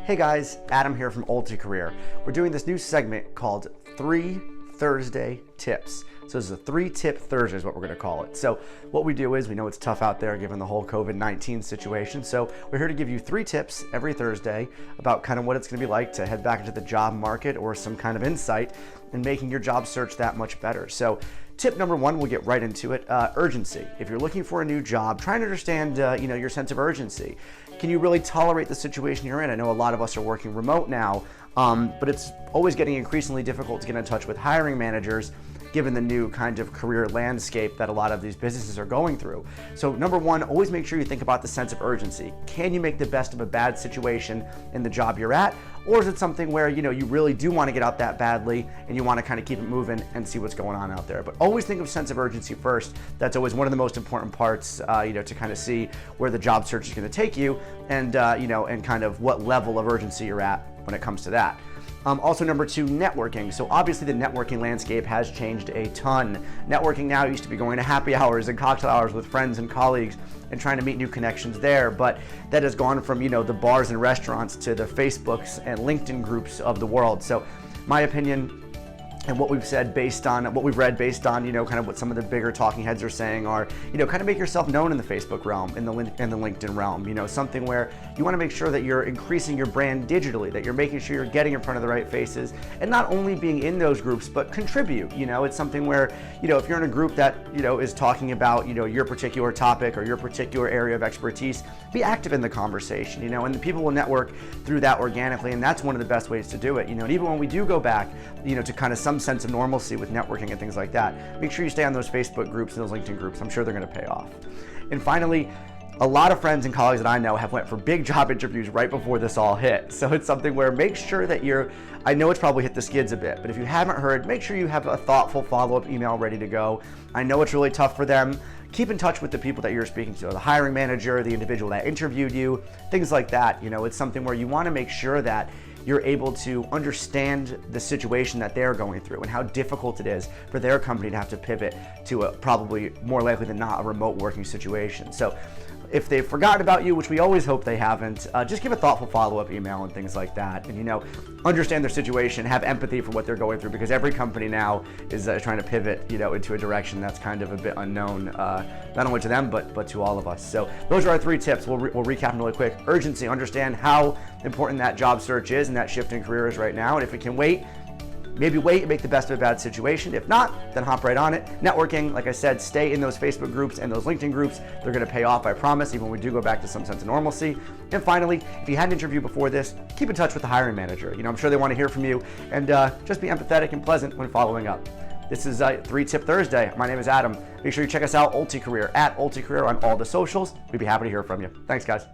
Hey guys, Adam here from UltiCareer. We're doing this new segment called 3 Thursday Tips. So this is a 3-tip Thursday is what we're going to call it. So what we do is, we know it's tough out there given the whole COVID-19 situation. So we're here to give you 3 tips every Thursday about kind of what it's going to be like to head back into the job market, or some kind of insight in making your job search that much better. So tip number 1, we'll get right into it, urgency. If you're looking for a new job, try and understand your sense of urgency. Can you really tolerate the situation you're in? I know a lot of us are working remote now, but it's always getting increasingly difficult to get in touch with hiring managers given the new kind of career landscape that a lot of these businesses are going through. So number 1, always make sure you think about the sense of urgency. Can you make the best of a bad situation in the job you're at? Or is it something where you really do want to get out that badly and you want to kind of keep it moving and see what's going on out there? But always think of sense of urgency first. That's always one of the most important parts, to kind of see where the job search is going to take you, and and kind of what level of urgency you're at when it comes to that. Also, number 2, networking. So obviously the networking landscape has changed a ton. Networking now used to be going to happy hours and cocktail hours with friends and colleagues and trying to meet new connections there, but that has gone from the bars and restaurants to the Facebooks and LinkedIn groups of the world. So my opinion, and what we've said based on what we've read, based on kind of what some of the bigger talking heads are saying, are kind of make yourself known in the Facebook realm, in the LinkedIn realm. Something where you want to make sure that you're increasing your brand digitally, that you're making sure you're getting in front of the right faces, and not only being in those groups but contribute. It's something where if you're in a group that is talking about your particular topic or your particular area of expertise, be active in the conversation. And the people will network through that organically, and that's one of the best ways to do it. And even when we do go back to kind of some sense of normalcy with networking and things like that, make sure you stay on those Facebook groups and those LinkedIn groups. I'm sure they're going to pay off. And finally, a lot of friends and colleagues that I know have went for big job interviews right before this all hit. So it's something where make sure that I know it's probably hit the skids a bit, but if you haven't heard, make sure you have a thoughtful follow-up email ready to go. I know it's really tough for them. Keep in touch with the people that you're speaking to, the hiring manager, the individual that interviewed you, things like that. It's something where you want to make sure that you're able to understand the situation that they're going through and how difficult it is for their company to have to pivot to a probably more likely than not a remote working situation. So if they've forgotten about you, which we always hope they haven't, just give a thoughtful follow-up email and things like that, and understand their situation, have empathy for what they're going through, because every company now is trying to pivot into a direction that's kind of a bit unknown, not only to them but to all of us. So those are our 3 tips. We'll recap them really quick. Urgency: understand how important that job search is and that shift in career is right now, and if it can wait, maybe wait and make the best of a bad situation. If not, then hop right on it. Networking, like I said, stay in those Facebook groups and those LinkedIn groups. They're going to pay off, I promise, even when we do go back to some sense of normalcy. And finally, if you had an interview before this, keep in touch with the hiring manager. I'm sure they want to hear from you, and just be empathetic and pleasant when following up. This is 3-tip Thursday. My name is Adam. Make sure you check us out, UltiCareer, at UltiCareer on all the socials. We'd be happy to hear from you. Thanks, guys.